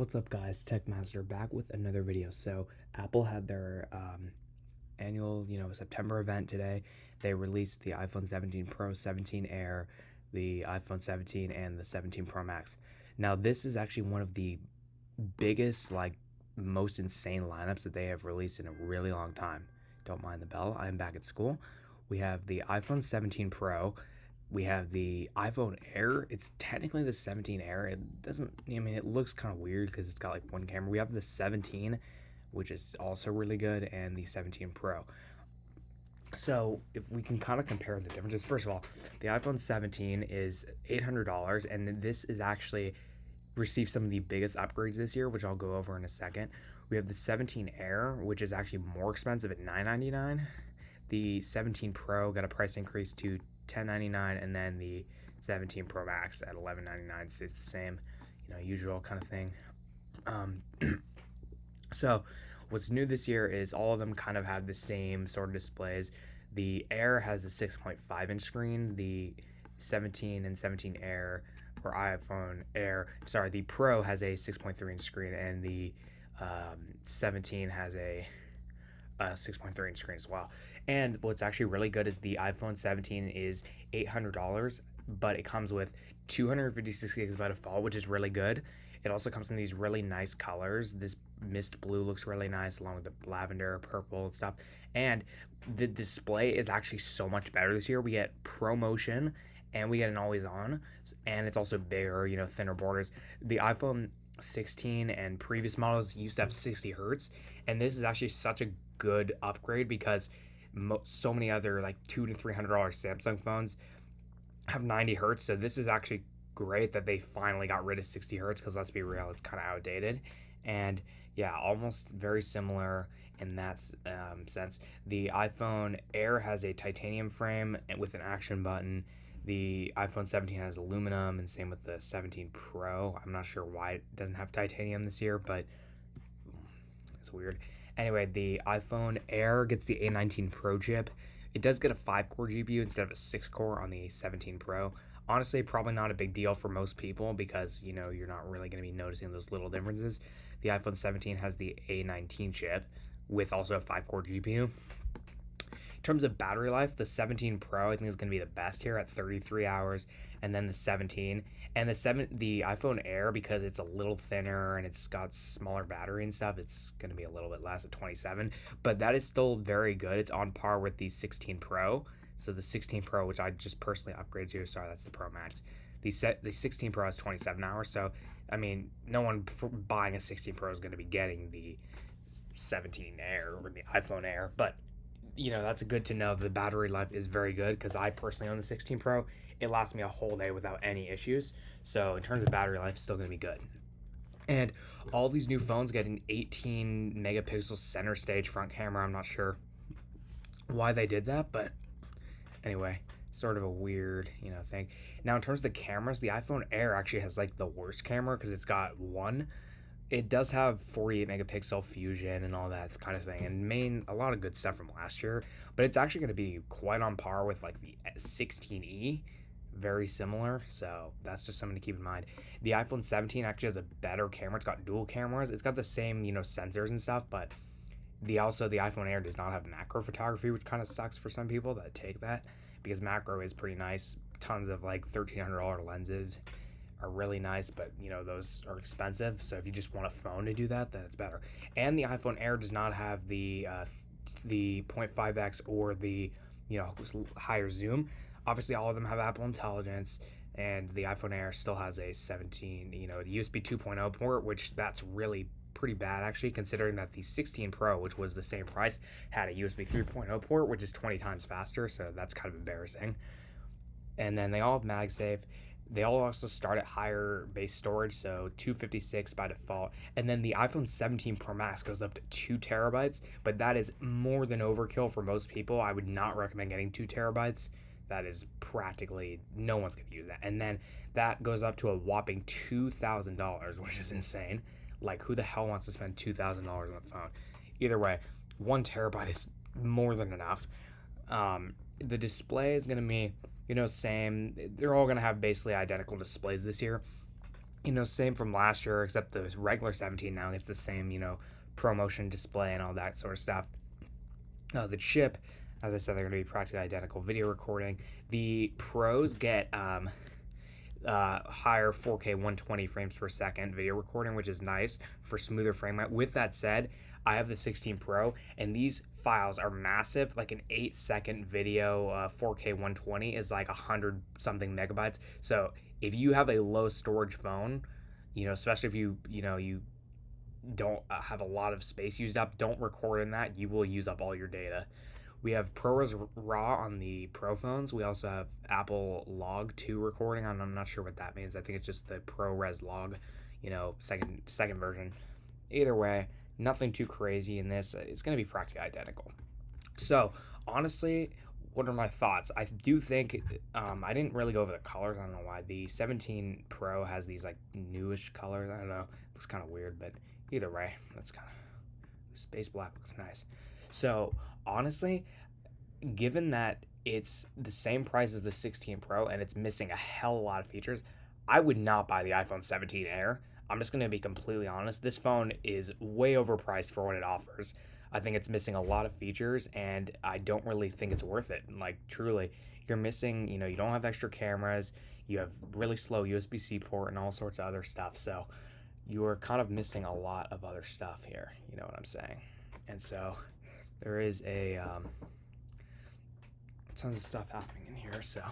What's up, guys? Techmaster back with another video. So Apple had their annual September event today. They released the iPhone 17 Pro, 17 Air, the iPhone 17, and the 17 Pro Max. Now this is actually one of the biggest, most insane lineups that they have released in a really long time. Don't mind the bell, I am back at school. We have the iPhone 17 Pro, we have the iPhone Air. It's technically the 17 Air. It doesn't, it looks kind of weird because it's got like one camera. We have the 17, which is also really good, and the 17 Pro. So if we can kind of compare the differences, first of all, the iPhone 17 is $800, and this is actually received some of the biggest upgrades this year, which I'll go over in a second. We have the 17 Air, which is actually more expensive at $999. The 17 Pro got a price increase to $1099, and then the 17 Pro Max at $1199 stays the same, usual kind of thing. So what's new this year is all of them kind of have the same sort of displays. The Air has a 6.5 inch screen. The 17 and 17 Air, or iPhone Air, sorry, the Pro has a 6.3 inch screen, and the 17 has a 6.3 inch screen as well. And what's actually really good is the iPhone 17 is $800, but it comes with 256 gigs by default, which is really good. It also comes in these really nice colors. This mist blue looks really nice, along with the lavender, purple, and stuff. And the display is actually so much better this year. We get ProMotion, and we get an always on, and it's also bigger, thinner borders. The iPhone 16 and previous models used to have 60 hertz, and this is actually such a good upgrade because so many other like $200 to $300 Samsung phones have 90 hertz. So this is actually great that they finally got rid of 60 hertz, because let's be real, it's kind of outdated. And yeah, almost very similar in that sense. The iPhone Air has a titanium frame with an action button. The iPhone 17 has aluminum, and same with the 17 Pro. I'm not sure why it doesn't have titanium this year, but it's weird. Anyway, the iPhone Air gets the A19 Pro chip. It does get a 5-core GPU instead of a 6-core on the 17 Pro. Honestly, probably not a big deal for most people because, you're not really going to be noticing those little differences. The iPhone 17 has the A19 chip with also a 5-core GPU. In terms of battery life, the 17 Pro I think is going to be the best here at 33 hours, and then the 17 and the iPhone Air, because it's a little thinner and it's got smaller battery and stuff, it's going to be a little bit less at 27, but that is still very good. It's on par with the 16 Pro. So the 16 Pro, which I just personally upgraded to, sorry, that's the Pro Max. The 16 Pro has 27 hours, so no one buying a 16 Pro is going to be getting the 17 Air or the iPhone Air, but that's good to know. The battery life is very good because I personally own the 16 Pro. It lasts me a whole day without any issues. So in terms of battery life, it's still going to be good. And all these new phones get an 18 megapixel center stage front camera. I'm not sure why they did that, but anyway, sort of a weird, thing. Now, in terms of the cameras, the iPhone Air actually has like the worst camera because it's got one. It does have 48 megapixel fusion and all that kind of thing, and a lot of good stuff from last year, but it's actually going to be quite on par with like the 16e, very similar. So that's just something to keep in mind. The iPhone 17 actually has a better camera. It's got dual cameras. It's got the same, sensors and stuff, but the iPhone Air does not have macro photography, which kind of sucks for some people that take that, because macro is pretty nice. Tons of like $1,300 lenses are really nice, but those are expensive. So if you just want a phone to do that, then it's better. And the iPhone Air does not have the 0.5x or the higher zoom. Obviously, all of them have Apple Intelligence, and the iPhone Air still has a 17, USB 2.0 port, which that's really pretty bad actually, considering that the 16 Pro, which was the same price, had a USB 3.0 port, which is 20 times faster. So that's kind of embarrassing. And then they all have MagSafe. They all also start at higher base storage, so 256 by default. And then the iPhone 17 Pro Max goes up to 2 terabytes, but that is more than overkill for most people. I would not recommend getting 2 terabytes. That is practically, no one's going to use that. And then that goes up to a whopping $2,000, which is insane. Like, who the hell wants to spend $2,000 on a phone? Either way, 1 terabyte is more than enough. The display is going to be, same. They're all going to have basically identical displays this year. Same from last year, except the regular 17 now gets the same, ProMotion display and all that sort of stuff. The chip, as I said, they're going to be practically identical. Video recording. The Pros get higher 4K 120 frames per second video recording, which is nice for smoother frame rate. With that said, I have the 16 Pro, and these files are massive. Like an 8-second video, 4K 120 is like 100 something megabytes. So if you have a low storage phone, especially if you don't have a lot of space used up, don't record in that. You will use up all your data. We have ProRes RAW on the Pro phones. We also have Apple Log 2 recording. I'm not sure what that means. I think it's just the ProRes Log, second version. Either way, nothing too crazy in this. It's going to be practically identical. So honestly, what are my thoughts? I do think I didn't really go over the colors. I don't know why. The 17 Pro has these like newish colors. I don't know. It looks kind of weird, but either way, that's kind of space black looks nice. So honestly, given that it's the same price as the 16 Pro and it's missing a hell of a lot of features, I would not buy the iPhone 17 Air. I'm just going to be completely honest. This phone is way overpriced for what it offers. I think it's missing a lot of features, and I don't really think it's worth it. Like, truly, you're missing, you don't have extra cameras, you have really slow USB-C port and all sorts of other stuff. So you are kind of missing a lot of other stuff here. You know what I'm saying? And so there is tons of stuff happening in here. So,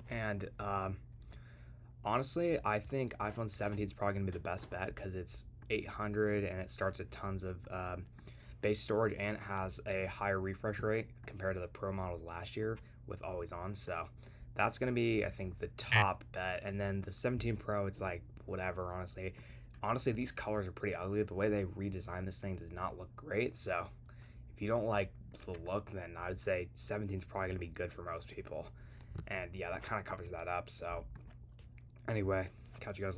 and honestly, I think iPhone 17 is probably gonna be the best bet because it's 800 and it starts at tons of base storage, and it has a higher refresh rate compared to the Pro models last year with always on. So that's gonna be, I think, the top bet. And then the 17 Pro, it's like whatever. Honestly, these colors are pretty ugly. The way they redesigned this thing does not look great. So if you don't like the look, then I would say 17 is probably gonna be good for most people. And yeah, that kind of covers that up. So anyway, catch you guys later.